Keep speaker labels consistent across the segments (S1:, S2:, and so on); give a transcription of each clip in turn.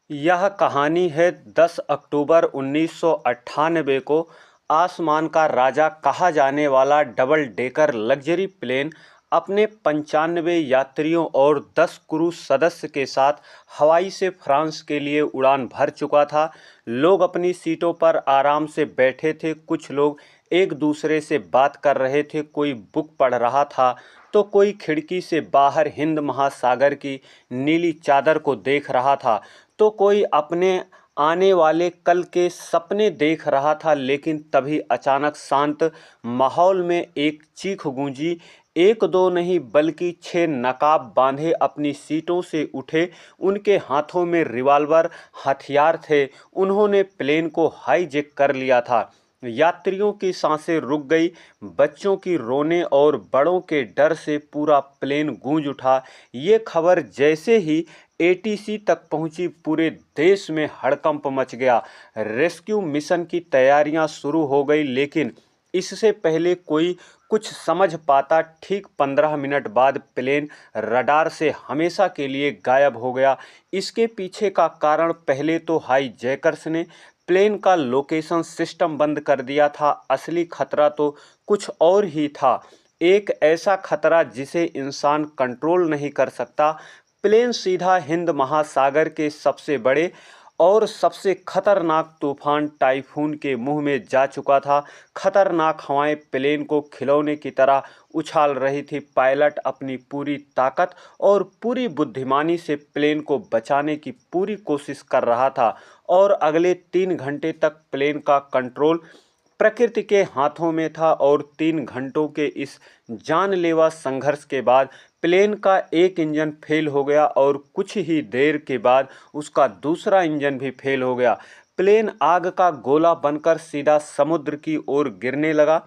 S1: यह कहानी है 10 अक्टूबर 1998 को आसमान का राजा कहा जाने वाला डबल डेकर लग्जरी प्लेन अपने 95 यात्रियों और 10 क्रू सदस्य के साथ हवाई से फ्रांस के लिए उड़ान भर चुका था। लोग अपनी सीटों पर आराम से बैठे थे, कुछ लोग एक दूसरे से बात कर रहे थे, कोई बुक पढ़ रहा था तो कोई खिड़की से बाहर हिंद महासागर की नीली चादर को देख रहा था तो कोई अपने आने वाले कल के सपने देख रहा था। लेकिन तभी अचानक शांत माहौल में एक चीख गूंजी। एक दो नहीं बल्कि 6 नकाब बांधे अपनी सीटों से उठे। उनके हाथों में रिवॉल्वर हथियार थे। उन्होंने प्लेन को हाईजैक कर लिया था। यात्रियों की सांसें रुक गई, बच्चों की रोने और बड़ों के डर से पूरा प्लेन गूंज उठा। ये खबर जैसे ही एटीसी तक पहुंची, पूरे देश में हड़कंप मच गया। रेस्क्यू मिशन की तैयारियां शुरू हो गई, लेकिन इससे पहले कोई कुछ समझ पाता, ठीक 15 मिनट बाद प्लेन रडार से हमेशा के लिए गायब हो गया। इसके पीछे का कारण, पहले तो हाईजैकर्स ने प्लेन का लोकेशन सिस्टम बंद कर दिया था। असली खतरा तो कुछ और ही था, एक ऐसा खतरा जिसे इंसान कंट्रोल नहीं कर सकता। प्लेन सीधा हिंद महासागर के सबसे बड़े और सबसे खतरनाक तूफान टाइफून के मुंह में जा चुका था। खतरनाक हवाएं प्लेन को खिलौने की तरह उछाल रही थी। पायलट अपनी पूरी ताकत और पूरी बुद्धिमानी से प्लेन को बचाने की पूरी कोशिश कर रहा था और अगले 3 घंटे तक प्लेन का कंट्रोल प्रकृति के हाथों में था। और 3 घंटों के इस जानलेवा संघर्ष के बाद प्लेन का एक इंजन फेल हो गया और कुछ ही देर के बाद उसका दूसरा इंजन भी फेल हो गया। प्लेन आग का गोला बनकर सीधा समुद्र की ओर गिरने लगा।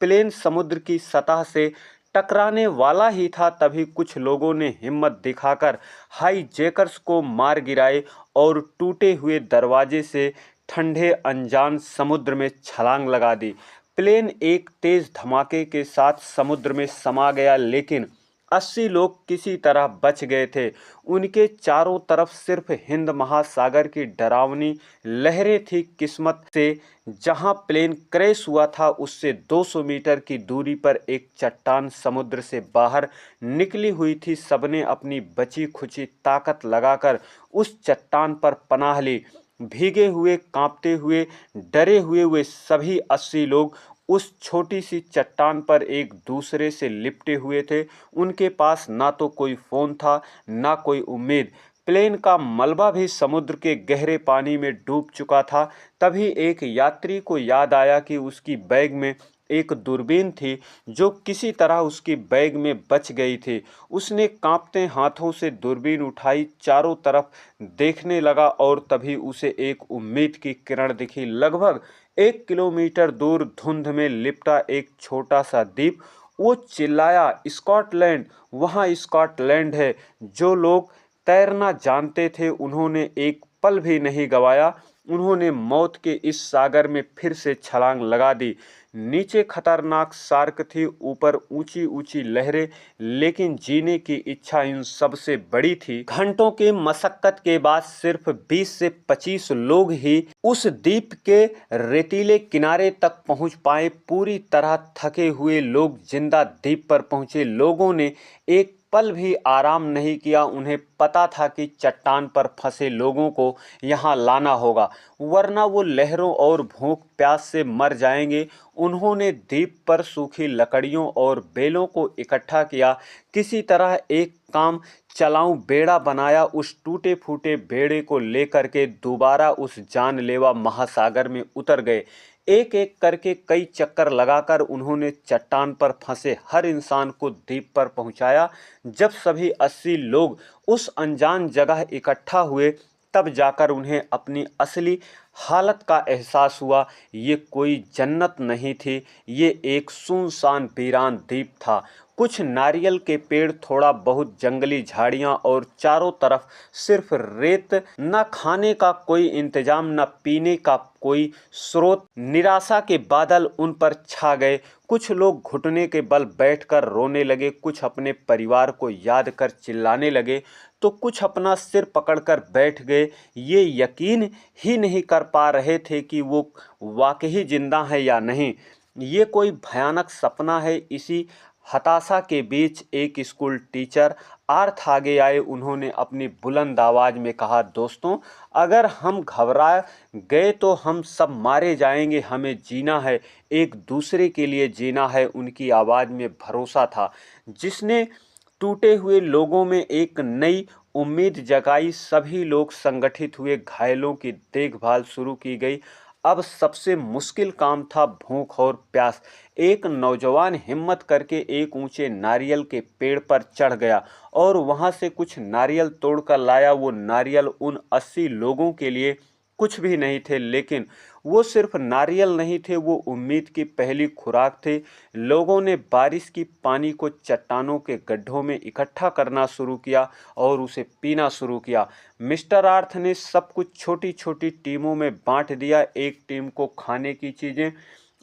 S1: प्लेन समुद्र की सतह से टकराने वाला ही था, तभी कुछ लोगों ने हिम्मत दिखाकर हाईजैकर्स को मार गिराए और टूटे हुए दरवाजे से ठंडे अनजान समुद्र में छलांग लगा दी। प्लेन एक तेज धमाके के साथ समुद्र में समा गया, लेकिन 80 लोग किसी तरह बच गए थे। उनके चारों तरफ सिर्फ हिंद महासागर की डरावनी लहरें थी। किस्मत से जहां प्लेन क्रैश हुआ था उससे 200 मीटर की दूरी पर एक चट्टान समुद्र से बाहर निकली हुई थी। सबने अपनी बची खुची ताकत लगाकर उस चट्टान पर पनाह ली। भीगे हुए, कांपते हुए, डरे हुए वे सभी 80 लोग उस छोटी सी चट्टान पर एक दूसरे से लिपटे हुए थे। उनके पास ना तो कोई फोन था, ना कोई उम्मीद। प्लेन का मलबा भी समुद्र के गहरे पानी में डूब चुका था। तभी एक यात्री को याद आया कि उसकी बैग में एक दूरबीन थी जो किसी तरह उसकी बैग में बच गई थी। उसने कांपते हाथों से दूरबीन उठाई, चारों तरफ देखने लगा और तभी उसे एक उम्मीद की किरण दिखी। लगभग 1 किलोमीटर दूर धुंध में लिपटा एक छोटा सा द्वीप। वो चिल्लाया, स्कॉटलैंड, वहाँ स्कॉटलैंड है। जो लोग तैरना जानते थे उन्होंने एक पल भी नहीं गवाया। उन्होंने मौत के इस सागर में फिर से छलांग लगा दी। नीचे खतरनाक शार्क थी, ऊपर ऊंची ऊंची लहरें, लेकिन जीने की इच्छा इन सबसे बड़ी थी। घंटों के मशक्कत के बाद सिर्फ 20 से 25 लोग ही उस द्वीप के रेतीले किनारे तक पहुंच पाए। पूरी तरह थके हुए लोग जिंदा द्वीप पर पहुंचे। लोगों ने एक पल भी आराम नहीं किया। उन्हें पता था कि चट्टान पर फंसे लोगों को यहाँ लाना होगा, वरना वो लहरों और भूख प्यास से मर जाएंगे। उन्होंने द्वीप पर सूखी लकड़ियों और बेलों को इकट्ठा किया। किसी तरह एक काम चलाऊं बेड़ा बनाया। उस टूटे फूटे बेड़े को लेकर के दोबारा उस जानलेवा महासागर में उतर गए। एक एक करके कई चक्कर लगाकर उन्होंने चट्टान पर फंसे हर इंसान को द्वीप पर पहुंचाया। जब सभी 80 लोग उस अनजान जगह इकट्ठा हुए, तब जाकर उन्हें अपनी असली हालत का एहसास हुआ। ये कोई जन्नत नहीं थी, ये एक सुनसान वीरान द्वीप था। कुछ नारियल के पेड़, थोड़ा बहुत जंगली झाड़ियां और चारों तरफ सिर्फ रेत। न खाने का कोई इंतजाम, न पीने का कोई स्रोत। निराशा के बादल उन पर छा गए। कुछ लोग घुटने के बल बैठकर रोने लगे, कुछ अपने परिवार को याद कर चिल्लाने लगे, तो कुछ अपना सिर पकड़कर बैठ गए। ये यकीन ही नहीं कर पा रहे थे कि वो वाकई जिंदा है या नहीं। ये कोई भयानक सपना है। इसी हताशा के बीच एक स्कूल टीचर आर्थ आगे आए। उन्होंने अपनी बुलंद आवाज में कहा, दोस्तों, अगर हम घबरा गए तो हम सब मारे जाएंगे। हमें जीना है, एक दूसरे के लिए जीना है। उनकी आवाज में भरोसा था, जिसने टूटे हुए लोगों में एक नई उम्मीद जगाई। सभी लोग संगठित हुए, घायलों की देखभाल शुरू की गई। अब सबसे मुश्किल काम था भूख और प्यास। एक नौजवान हिम्मत करके एक ऊंचे नारियल के पेड़ पर चढ़ गया और वहां से कुछ नारियल तोड़कर लाया। वो नारियल उन 80 लोगों के लिए कुछ भी नहीं थे, लेकिन वो सिर्फ नारियल नहीं थे, वो उम्मीद की पहली खुराक थे। लोगों ने बारिश की पानी को चट्टानों के गड्ढों में इकट्ठा करना शुरू किया और उसे पीना शुरू किया। मिस्टर आर्थ ने सब कुछ छोटी छोटी टीमों में बांट दिया। एक टीम को खाने की चीज़ें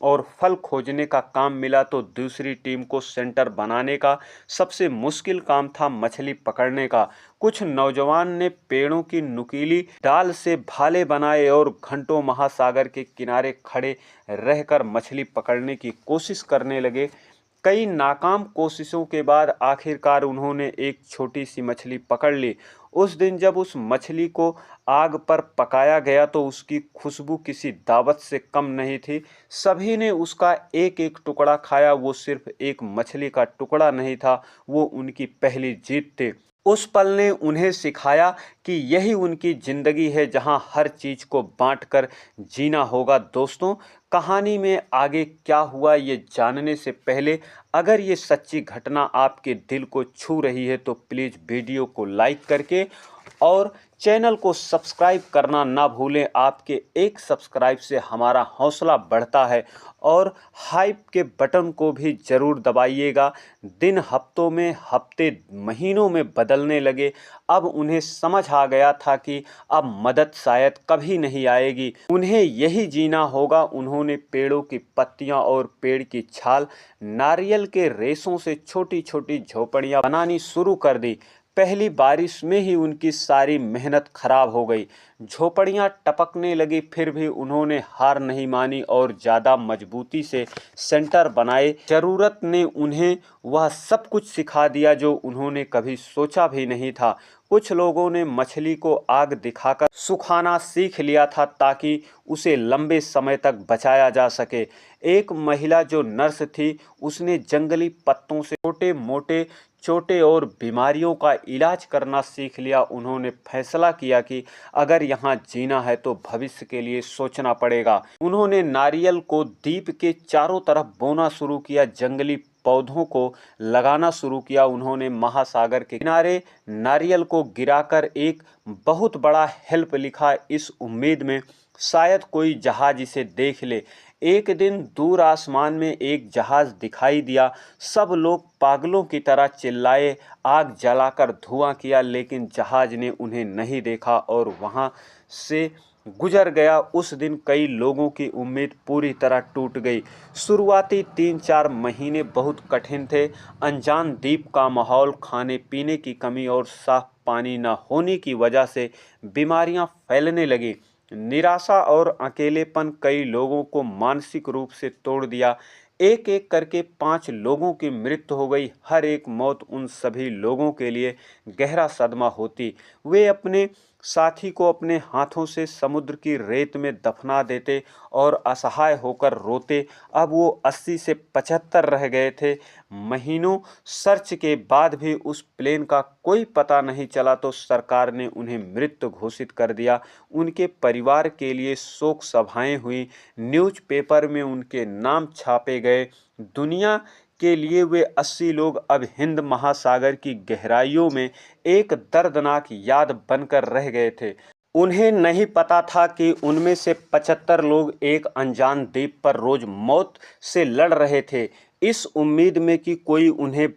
S1: और फल खोजने का काम मिला, तो दूसरी टीम को सेंटर बनाने का। सबसे मुश्किल काम था मछली पकड़ने का। कुछ नौजवान ने पेड़ों की नुकीली डाल से भाले बनाए और घंटों महासागर के किनारे खड़े रहकर मछली पकड़ने की कोशिश करने लगे। कई नाकाम कोशिशों के बाद आखिरकार उन्होंने एक छोटी सी मछली पकड़ ली। उस दिन जब उस मछली को आग पर पकाया गया तो उसकी खुशबू किसी दावत से कम नहीं थी। सभी ने उसका एक एक टुकड़ा खाया। वो सिर्फ एक मछली का टुकड़ा नहीं था, वो उनकी पहली जीत थी। उस पल ने उन्हें सिखाया कि यही उनकी जिंदगी है, जहां हर चीज को बांटकर जीना होगा। दोस्तों, कहानी में आगे क्या हुआ ये जानने से पहले, अगर ये सच्ची घटना आपके दिल को छू रही है तो प्लीज़ वीडियो को लाइक करके और चैनल को सब्सक्राइब करना ना भूलें। आपके एक सब्सक्राइब से हमारा हौसला बढ़ता है। और हाइप के बटन को भी ज़रूर दबाइएगा। दिन हफ्तों में, हफ्ते महीनों में बदलने लगे। अब उन्हें समझ आ गया था कि अब मदद शायद कभी नहीं आएगी, उन्हें यही जीना होगा। उन्होंने पेड़ों की पत्तियां और पेड़ की छाल, नारियल के रेशों से छोटी छोटी झोपड़ियां बनानी शुरू कर दी। पहली बारिश में ही उनकी सारी मेहनत खराब हो गई। झोपड़ियां टपकने लगी, फिर भी उन्होंने हार नहीं मानी और ज़्यादा मजबूती से सेंटर बनाए। ज़रूरत ने उन्हें वह सब कुछ सिखा दिया जो उन्होंने कभी सोचा भी नहीं था। कुछ लोगों ने मछली को आग दिखाकर सुखाना सीख लिया था ताकि उसे लंबे समय तक बचाया जा सके। एक महिला जो नर्स थी, उसने जंगली पत्तों से छोटे मोटे चोटें और बीमारियों का इलाज करना सीख लिया। उन्होंने फैसला किया कि अगर यहाँ जीना है तो भविष्य के लिए सोचना पड़ेगा। उन्होंने नारियल को द्वीप के चारों तरफ बोना शुरू किया, जंगली पौधों को लगाना शुरू किया। उन्होंने महासागर के किनारे नारियल को गिराकर एक बहुत बड़ा हेल्प लिखा, इस उम्मीद में शायद कोई जहाज इसे देख ले। एक दिन दूर आसमान में एक जहाज दिखाई दिया। सब लोग पागलों की तरह चिल्लाए, आग जलाकर धुआं किया, लेकिन जहाज ने उन्हें नहीं देखा और वहां से गुजर गया। उस दिन कई लोगों की उम्मीद पूरी तरह टूट गई। शुरुआती 3-4 महीने बहुत कठिन थे। अनजान द्वीप का माहौल, खाने पीने की कमी और साफ पानी न होने की वजह से बीमारियां फैलने लगी। निराशा और अकेलेपन कई लोगों को मानसिक रूप से तोड़ दिया। एक एक करके 5 लोगों की मृत्यु हो गई। हर एक मौत उन सभी लोगों के लिए गहरा सदमा होती। वे अपने साथी को अपने हाथों से समुद्र की रेत में दफना देते और असहाय होकर रोते। अब वो 80 से 75 रह गए थे। महीनों सर्च के बाद भी उस प्लेन का कोई पता नहीं चला तो सरकार ने उन्हें मृत घोषित कर दिया। उनके परिवार के लिए शोक सभाएं हुई, न्यूज़पेपर में उनके नाम छापे गए। दुनिया के लिए वे 80 लोग अब हिंद महासागर की गहराइयों में एक दर्दनाक याद बनकर रह गए थे। उन्हें नहीं पता था कि उनमें से 75 लोग एक अनजान द्वीप पर रोज मौत से लड़ रहे थे, इस उम्मीद में कि कोई उन्हें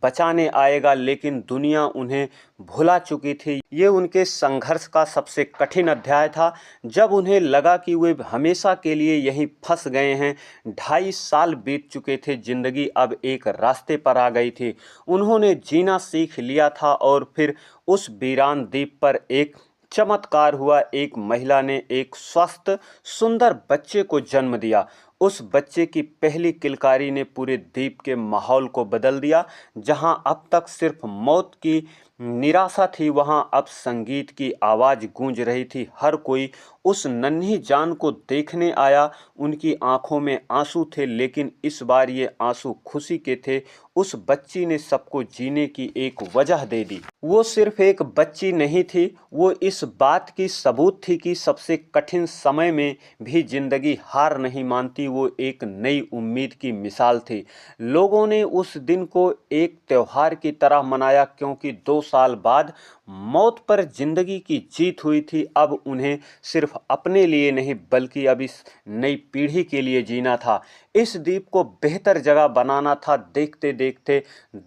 S1: बचाने आएगा, लेकिन दुनिया उन्हें भुला चुकी थी। ये उनके संघर्ष का सबसे कठिन अध्याय था, जब उन्हें लगा कि वे हमेशा के लिए यहीं फंस गए हैं। 2.5 साल बीत चुके थे, जिंदगी अब एक रास्ते पर आ गई थी। उन्होंने जीना सीख लिया था और फिर उस वीरान द्वीप पर एक चमत्कार हुआ। एक महिला ने एक स्वस्थ सुंदर बच्चे को जन्म दिया। उस बच्चे की पहली किलकारी ने पूरे द्वीप के माहौल को बदल दिया। जहां अब तक सिर्फ मौत की निराशा थी, वहां अब संगीत की आवाज गूंज रही थी। हर कोई उस नन्ही जान को देखने आया। उनकी आंखों में आंसू थे, लेकिन इस बार ये आंसू खुशी के थे। उस बच्ची ने सबको जीने की एक वजह दे दी। वो सिर्फ एक बच्ची नहीं थी, वो इस बात की सबूत थी कि सबसे कठिन समय में भी जिंदगी हार नहीं मानती। वो एक नई उम्मीद की मिसाल थी। लोगों ने उस दिन को एक त्योहार की तरह मनाया, क्योंकि 2 साल बाद मौत पर जिंदगी की जीत हुई थी। अब उन्हें सिर्फ अपने लिए नहीं, बल्कि अब इस नई पीढ़ी के लिए जीना था। इस द्वीप को बेहतर जगह बनाना था। देखते देखते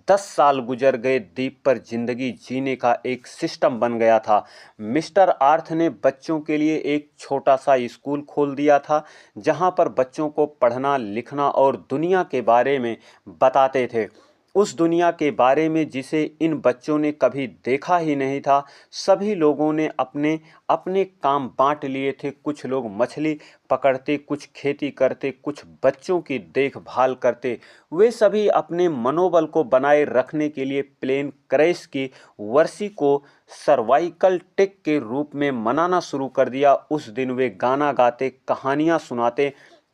S1: 10 साल गुजर गए। द्वीप पर जिंदगी जीने का एक सिस्टम बन गया था। मिस्टर आर्थ ने बच्चों के लिए एक छोटा सा स्कूल खोल दिया था, जहां पर बच्चों को पढ़ना, लिखना और दुनिया के बारे में बताते थे। उस दुनिया के बारे में जिसे इन बच्चों ने कभी देखा ही नहीं था। सभी लोगों ने अपने अपने काम बांट लिए थे। कुछ लोग मछली पकड़ते, कुछ खेती करते, कुछ बच्चों की देखभाल करते। वे सभी अपने मनोबल को बनाए रखने के लिए प्लेन क्रैश की वर्षी को सर्वाइकल टेक के रूप में मनाना शुरू कर दिया। उस दिन वे गाना गाते, कहानियां सुनाते,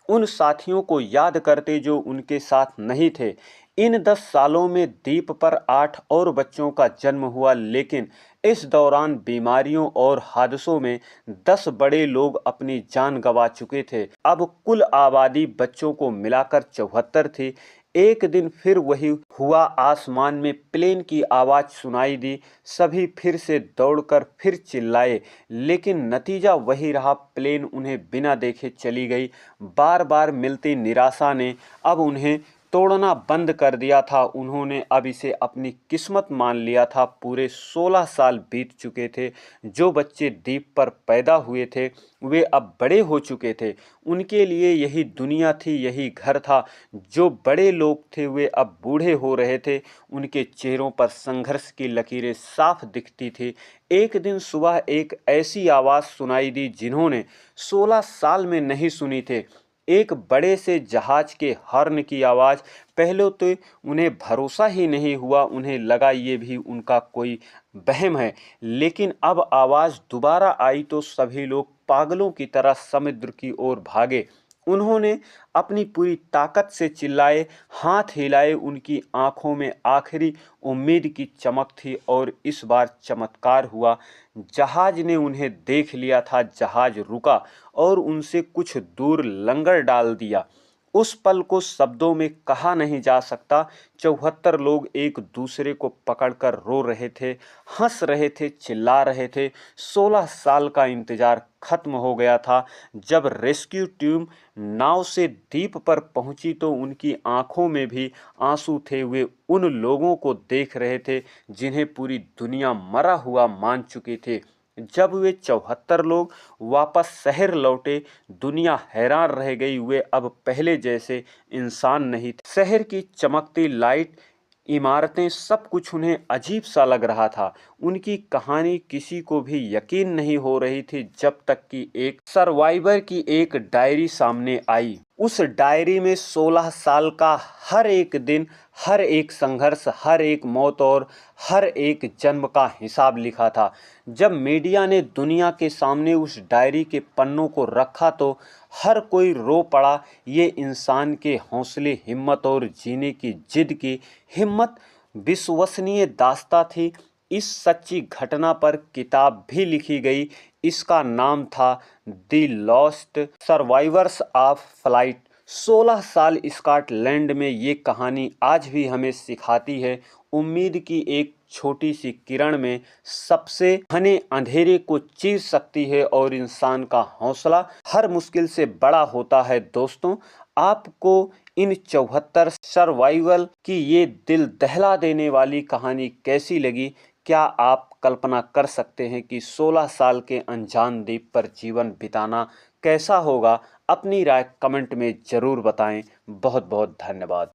S1: उन साथियों को याद करते जो उनके साथ नहीं थे। इन 10 सालों में द्वीप पर 8 और बच्चों का जन्म हुआ, लेकिन इस दौरान बीमारियों और हादसों में 10 बड़े लोग अपनी जान गंवा चुके थे। अब कुल आबादी बच्चों को मिलाकर 74 थी। एक दिन फिर वही हुआ। आसमान में प्लेन की आवाज सुनाई दी। सभी फिर से दौड़कर फिर चिल्लाए, लेकिन नतीजा वही रहा। प्लेन उन्हें बिना देखे चली गई। बार बार मिलती निराशा ने अब उन्हें तोड़ना बंद कर दिया था। उन्होंने अब इसे अपनी किस्मत मान लिया था। पूरे 16 साल बीत चुके थे। जो बच्चे द्वीप पर पैदा हुए थे, वे अब बड़े हो चुके थे। उनके लिए यही दुनिया थी, यही घर था। जो बड़े लोग थे, वे अब बूढ़े हो रहे थे। उनके चेहरों पर संघर्ष की लकीरें साफ दिखती थी। एक दिन सुबह एक ऐसी आवाज़ सुनाई दी जिन्होंने 16 साल में नहीं सुनी थे। एक बड़े से जहाज के हॉर्न की आवाज़। पहले तो उन्हें भरोसा ही नहीं हुआ। उन्हें लगा ये भी उनका कोई वहम है, लेकिन अब आवाज़ दोबारा आई तो सभी लोग पागलों की तरह समुद्र की ओर भागे। उन्होंने अपनी पूरी ताकत से चिल्लाए, हाथ हिलाए। उनकी आंखों में आखिरी उम्मीद की चमक थी, और इस बार चमत्कार हुआ। जहाज ने उन्हें देख लिया था। जहाज रुका और उनसे कुछ दूर लंगर डाल दिया। उस पल को शब्दों में कहा नहीं जा सकता। 74 लोग एक दूसरे को पकड़कर रो रहे थे, हंस रहे थे, चिल्ला रहे थे। 16 साल का इंतजार खत्म हो गया था। जब रेस्क्यू टीम नाव से द्वीप पर पहुंची तो उनकी आंखों में भी आंसू थे। वे उन लोगों को देख रहे थे जिन्हें पूरी दुनिया मरा हुआ मान चुकी थी। जब वे 74 लोग वापस शहर लौटे, दुनिया हैरान रह गई। वे अब पहले जैसे इंसान नहीं थे। शहर की चमकती लाइट, इमारतें, सब कुछ उन्हें अजीब सा लग रहा था। उनकी कहानी किसी को भी यकीन नहीं हो रही थी, जब तक कि एक सर्वाइवर की एक डायरी सामने आई। उस डायरी में 16 साल का हर एक दिन, हर एक संघर्ष, हर एक मौत और हर एक जन्म का हिसाब लिखा था। जब मीडिया ने दुनिया के सामने उस डायरी के पन्नों को रखा तो हर कोई रो पड़ा। ये इंसान के हौसले, हिम्मत और जीने की जिद की हिम्मत विश्वसनीय दास्तां थी। इस सच्ची घटना पर किताब भी लिखी गई। इसका नाम था the lost survivors of flight. 16 साल स्कॉटलैंड में ये कहानी आज भी हमें सिखाती है, उम्मीद की एक छोटी सी किरण में सबसे घने अंधेरे को चीर सकती है और इंसान का हौसला हर मुश्किल से बड़ा होता है। दोस्तों, आपको इन 74 सर्वाइवल की ये दिल दहला देने वाली कहानी कैसी लगी? क्या आप कल्पना कर सकते हैं कि 16 साल के अनजान द्वीप पर जीवन बिताना कैसा होगा? अपनी राय कमेंट में ज़रूर बताएं। बहुत बहुत धन्यवाद।